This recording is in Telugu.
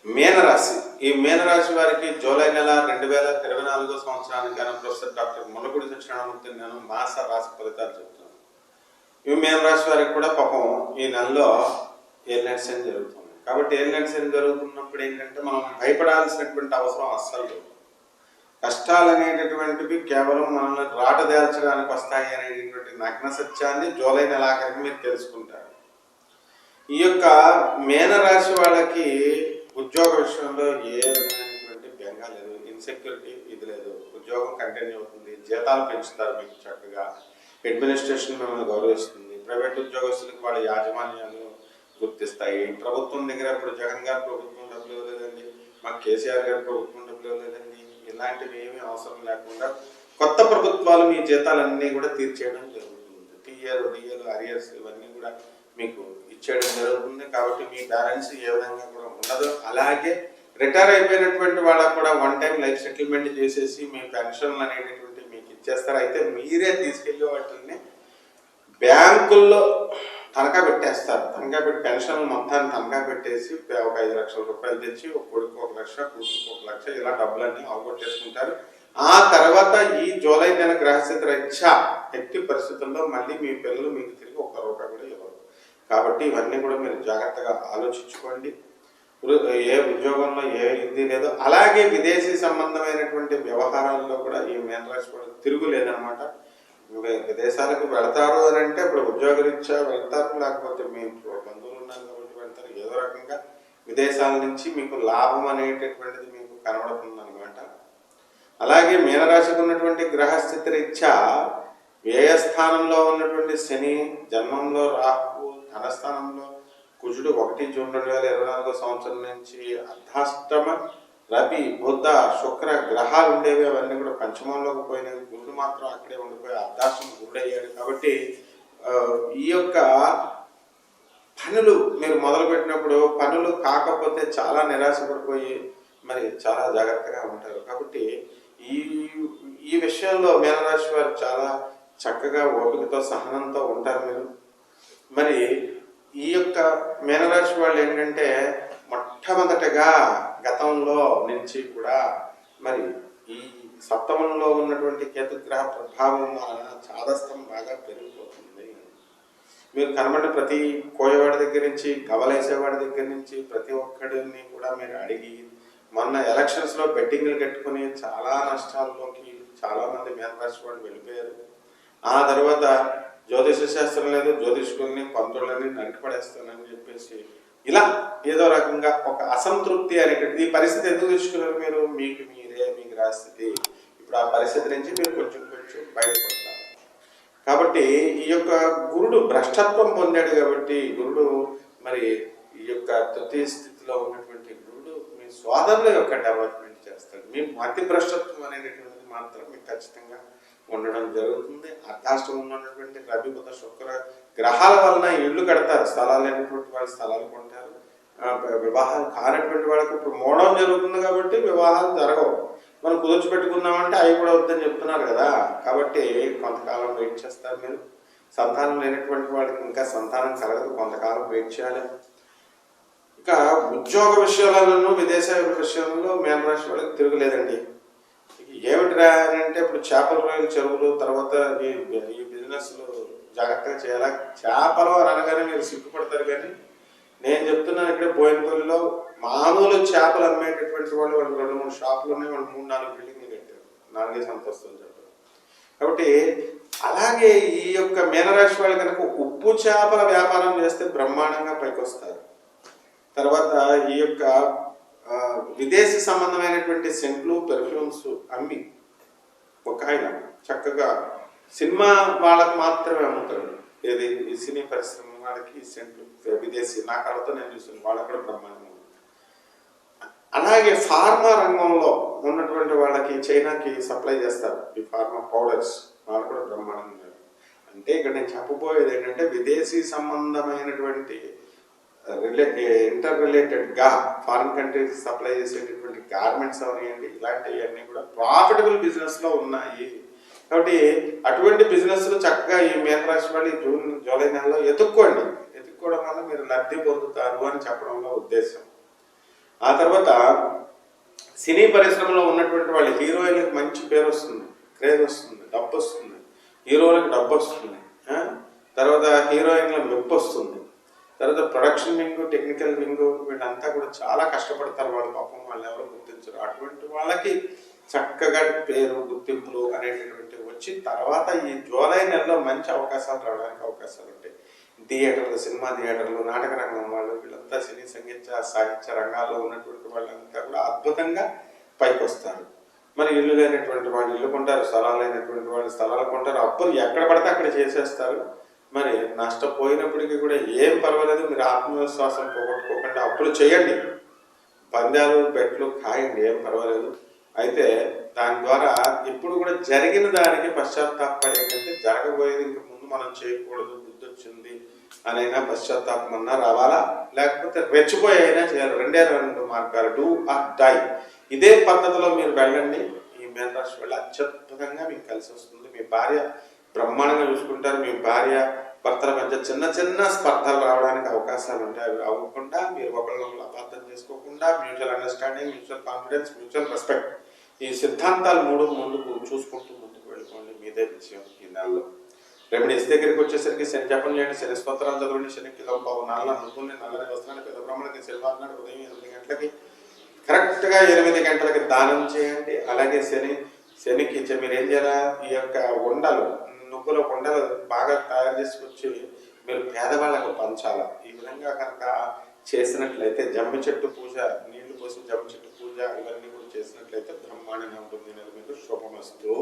మీనరాశి. ఈ మీనరాశి వారికి జూలై నెల 2024 సంవత్సరానికి గాను ప్రొఫెసర్ డాక్టర్ ముల్లపూడి సత్యనారాయణమూర్తి నేను మాస రాశి ఫలితాలు చెప్తున్నాను. ఈ మీనరాశి వారికి కూడా పాపం ఈ నెలలో ఏలినాటి శని జరుగుతుంది. కాబట్టి ఏలినాటి శని జరుగుతున్నప్పుడు ఏంటంటే మనం భయపడాల్సినటువంటి అవసరం అస్సలు లేదు. కష్టాలు అనేటటువంటివి కేవలం మనల్ని రాటదేల్చడానికి వస్తాయి అనేటటువంటి నగ్న సత్యాన్ని జూలై నెలాఖరికి మీరు తెలుసుకుంటారు. ఈ యొక్క మీనరాశి వాళ్ళకి ఉద్యోగ విషయంలో ఏ విధమైనటువంటి బెంగ లేదు, ఇన్సెక్యూరిటీ ఇది లేదు. ఉద్యోగం కంటిన్యూ అవుతుంది, జీతాలు పెంచుతారు, మీకు చక్కగా అడ్మినిస్ట్రేషన్ మిమ్మల్ని గౌరవిస్తుంది. ప్రైవేట్ ఉద్యోగస్తులకు వాళ్ళ యాజమాన్యాలు గుర్తిస్తాయి. ప్రభుత్వం దగ్గర ఇప్పుడు జగన్ గారి ప్రభుత్వం డబ్బులు ఇవ్వలేదండి, మాకు కేసీఆర్ గారి ప్రభుత్వం డబ్బులు ఇవ్వలేదండి, ఇలాంటివి ఏమీ అవసరం లేకుండా కొత్త ప్రభుత్వాలు మీ జీతాలన్నీ కూడా తీర్చేయడం జరుగుతుంది. డిఏలు అరియర్స్ ఇవన్నీ కూడా మీకు ఇచ్చేయడం జరుగుతుంది. కాబట్టి మీ బ్యాలెన్స్ ఏ విధంగా కూడా ఉండదు. అలాగే రిటైర్ అయిపోయినటువంటి వాళ్ళకు కూడా వన్ టైం లైఫ్ సెటిల్మెంట్ చేసేసి మీ పెన్షన్లు అనేటటువంటి మీకు ఇచ్చేస్తారు. అయితే మీరే తీసుకెళ్ళి వాటిని బ్యాంకుల్లో తనఖా పెట్టేస్తారు. తనఖా పెట్టి పెన్షన్ మొత్తాన్ని తనఖా పెట్టేసి ఒక 5 లక్షల రూపాయలు తెచ్చి ఒక కొడుకు 1 లక్ష, కూతురుకు 1 లక్ష ఇలా డబ్బులన్నీ అవగొట్టేసుకుంటారు. ఆ తర్వాత ఈ జూలై నెల గ్రహస్థితి రీత్యా ఎట్టి పరిస్థితుల్లో మళ్ళీ మీ పిల్లలు మీకు తిరిగి 1 రూపాయి కూడా ఇవ్వరు. కాబట్టి ఇవన్నీ కూడా మీరు జాగ్రత్తగా ఆలోచించుకోండి. ఏ ఉద్యోగంలో ఏ ఇది లేదో, అలాగే విదేశీ సంబంధమైనటువంటి వ్యవహారాల్లో కూడా ఈ మీనరాశి వాళ్ళు తిరుగులేదనమాట. విదేశాలకు వెళతారు అని అంటే ఇప్పుడు ఉద్యోగరీత్యా వెళ్తారు, లేకపోతే మీ బంధువులు ఉన్నారు కాబట్టి వెళ్తారు. ఏదో రకంగా విదేశాల నుంచి మీకు లాభం అనేటటువంటిది మీకు కనబడుతుంది అనమాట. అలాగే మీనరాశికి ఉన్నటువంటి గ్రహస్థితి రీత్యా వ్యయస్థానంలో ఉన్నటువంటి శని, జన్మంలో రాహు, ధనస్థానంలో కుజుడు 1 జూన్ 2024 సంవత్సరం నుంచి అర్ధాష్టమ రవి, బుధ, శుక్ర గ్రహాలు ఉండేవి. అవన్నీ కూడా పంచమంలోకి పోయినవి. గురుడు మాత్రం అక్కడే ఉండిపోయి అర్ధాష్టమ గురుడు అయ్యాడు. కాబట్టి ఈ యొక్క పనులు మీరు మొదలుపెట్టినప్పుడు పనులు కాకపోతే చాలా నిరాశపడిపోయి మరి చాలా జాగ్రత్తగా ఉంటారు. కాబట్టి ఈ విషయంలో మీనరాశి వారు చాలా చక్కగా ఓపికతో సహనంతో ఉంటారు మీరు. మరి ఈ యొక్క మీనరాశి వాళ్ళు ఏంటంటే మొట్టమొదటగా గతంలో నుంచి కూడా మరి ఈ సప్తమంలో ఉన్నటువంటి కేతుగ్రహ ప్రభావం వలన చాదస్తం బాగా పెరిగిపోతుంది. మీరు కనబడి ప్రతి కోయవాడి దగ్గర నుంచి గవలేసేవాడి దగ్గర నుంచి ప్రతి ఒక్కడిని కూడా మీరు అడిగి మొన్న ఎలక్షన్స్లో బెట్టింగ్లు కట్టుకుని చాలా నష్టాల్లోకి చాలామంది మీనరాశి వాళ్ళు వెళ్ళిపోయారు. ఆ తర్వాత జ్యోతిష శాస్త్రం లేదు, జ్యోతిష్కుల్ని పంతులని నరికిపడేస్తానని చెప్పేసి ఇలా ఏదో రకంగా ఒక అసంతృప్తి అనేటువంటి ఈ పరిస్థితి ఎందుకు తెచ్చుకున్నారు మీరు? మీకు రాస్థితి ఇప్పుడు ఆ పరిస్థితి నుంచి మీరు కొంచెం బయటపడతారు. కాబట్టి ఈ యొక్క గురుడు భ్రష్టత్వం పొందాడు. కాబట్టి గురుడు మరి ఈ యొక్క తృతీయ స్థితిలో ఉన్నటువంటి గురుడు మీ సోదరుల యొక్క డెవలప్మెంట్ చేస్తాడు. మీ మతి భ్రష్టత్వం అనేటటువంటిది మాత్రం మీకు ఖచ్చితంగా ఉండడం జరుగుతుంది. అర్ధాష్టమంలో ఉన్నటువంటి రవి, బుధ, శుక్ర గ్రహాల వలన ఇళ్ళు కడతారు. స్థలాలు లేనటువంటి వాళ్ళు స్థలాలు కొంటారు. వివాహాలు కానటువంటి వాళ్ళకి ఇప్పుడు మోడం జరుగుతుంది కాబట్టి వివాహాలు జరగవు. మనం కుదుర్చి పెట్టుకున్నామంటే అవి కూడా వద్దని చెప్తున్నారు కదా. కాబట్టి కొంతకాలం వెయిట్ చేస్తారు మీరు. సంతానం లేనటువంటి వాళ్ళకి ఇంకా సంతానం కలగదు, కొంతకాలం వెయిట్ చేయాలి. ఇక ఉద్యోగ విషయాలను విదేశ విషయంలో మీనరాశి వాళ్ళకి తిరుగులేదండి. ఏమిటిరా అని అంటే ఇప్పుడు చేపల రొయ్యలు, చెరువులు, తర్వాత ఈ బిజినెస్లు జాగ్రత్తగా చేయాలా. చేపలు అని అనగానే మీరు సిగ్గుపడతారు. కానీ నేను చెప్తున్నాను, ఇక్కడ బోయినపల్లిలో మామూలు చేపలు అమ్మేటటువంటి వాళ్ళు 2-3 షాపులు ఉన్నాయి. వాళ్ళు 3-4 బిల్డింగ్లు కట్టారు, 4 అంతస్తులు చెప్పారు. కాబట్టి అలాగే ఈ యొక్క మీనరాశి వాళ్ళు కనుక ఉప్పు చేపల వ్యాపారం చేస్తే బ్రహ్మాండంగా పైకి వస్తారు. తర్వాత ఈ యొక్క విదేశీ సంబంధమైనటువంటి సెంట్లు, పెర్ఫ్యూమ్స్ అమ్మి ఒక ఆయన చక్కగా సినిమా వాళ్ళకి మాత్రమే అమ్ముతాడు. ఏది ఈ సినీ పరిశ్రమ వాళ్ళకి సెంట్లు విదేశీ నా కళతో నేను చూసాను, వాళ్ళకి కూడా బ్రహ్మాండంగా ఉంది. అలాగే ఫార్మా రంగంలో ఉన్నటువంటి వాళ్ళకి చైనాకి సప్లై చేస్తారు ఈ ఫార్మా పౌడర్స్, వాళ్ళు కూడా బ్రహ్మాండంగా. అంటే ఇక్కడ నేను చెప్పబోయేది ఏంటంటే విదేశీ సంబంధమైనటువంటి ఇంటర్ రిలేటెడ్గా ఫారిన్ కంట్రీస్ సప్లై చేసేటటువంటి గార్మెంట్స్ అవనివ్వండి, ఇలాంటివన్నీ కూడా ప్రాఫిటబుల్ బిజినెస్లో ఉన్నాయి. కాబట్టి అటువంటి బిజినెస్లు చక్కగా ఈ మీనరాశి వాళ్ళు జూలై నెలలో ఎత్తుక్కోవడం వల్ల మీరు లబ్ధి పొందుతారు అని చెప్పడంలో ఉద్దేశం. ఆ తర్వాత సినీ పరిశ్రమలో ఉన్నటువంటి వాళ్ళ హీరోయిన్లకు మంచి పేరు వస్తుంది, క్రేజ్ వస్తుంది, డబ్బు వస్తుంది, హీరోలకు డబ్బు వస్తుంది, తర్వాత హీరోయిన్ల మెప్పు వస్తుంది, తర్వాత ప్రొడక్షన్ వింగ్, టెక్నికల్ వింగ్, వీళ్ళంతా కూడా చాలా కష్టపడతారు. వాళ్ళు పాపం వాళ్ళు ఎవరు గుర్తించరు. అటువంటి వాళ్ళకి చక్కగా పేరు, గుర్తింపులు అనేటటువంటివి వచ్చి తర్వాత ఈ జూలై నెలలో మంచి అవకాశాలు రావడానికి అవకాశాలు ఉంటాయి. థియేటర్లు, సినిమా థియేటర్లు, నాటక రంగం వాళ్ళు, వీళ్ళంతా సినీ సంగీత సాహిత్య రంగాల్లో ఉన్నటువంటి వాళ్ళంతా కూడా అద్భుతంగా పైకి వస్తారు. మరి ఇల్లు లేనటువంటి వాళ్ళు ఇల్లు కొంటారు, స్థలాలు లేనటువంటి వాళ్ళు స్థలాలు కొంటారు, అప్పులు ఎక్కడ పడితే అక్కడ చేసేస్తారు. మరి నష్టపోయినప్పటికీ కూడా ఏం పర్వాలేదు, మీరు ఆత్మవిశ్వాసం పోగొట్టుకోకుండా అప్పులు చేయండి, పందాలు బెట్లు కాయండి, ఏం పర్వాలేదు. అయితే దాని ద్వారా ఇప్పుడు కూడా జరిగిన దానికి పశ్చాత్తాపడే కంటే జరగబోయేది ఇంక ముందు మనం చేయకూడదు, బుద్ధి వచ్చింది అనైనా పశ్చాత్తాపం అన్నా రావాలా, లేకపోతే రెచ్చిపోయి అయినా చేయాలి. రెండు మార్గాలు, డూ ఆర్ డై. ఇదే పద్ధతిలో మీరు వెళ్ళండి. ఈ మేనరాశి వల్ల అత్యద్భుతంగా మీకు కలిసి వస్తుంది. మీ భార్య బ్రహ్మాండంగా చూసుకుంటారు. మీ భార్య భర్తల మధ్య చిన్న చిన్న స్పర్ధలు రావడానికి అవకాశాలు ఉంటాయి. అవి అవ్వకుండా మీరు ఒకరినొకరు అపార్థం చేసుకోకుండా mutual understanding, mutual confidence, mutual respect, ఈ సిద్ధాంతాలు మూడు ముందుకు చూసుకుంటూ ముందుకు వెళ్ళిపోండి. మీదే విషయం ఈ నెలలో. రెమెడీస్ దగ్గరికి వచ్చేసరికి శని జపం చేయండి, శని స్తోత్రాలు చదవండి, శనికి లోపావు నల్ల నువ్వుని నల్లని వస్త్రాన్ని పెద్ద బ్రహ్మణకి శనివారం ఉదయం 8 గంటలకి కరెక్ట్గా 8 గంటలకి దానం చేయండి. అలాగే శనికి మీరు ఏం చేయాలా, ఈ యొక్క ఉండలు, నువ్వుల ఉండలు బాగా తయారు చేసుకొచ్చి మీరు పేదవాళ్ళకు పంచాలా. ఈ విధంగా కనుక చేసినట్లయితే జమ్మి చెట్టు పూజ, నీళ్లు పోసిన జమ్మి చెట్టు పూజ, ఇవన్నీ కూడా చేసినట్లయితే బ్రహ్మాండంగా ఉంటుంది. మీకు శుభమస్తు.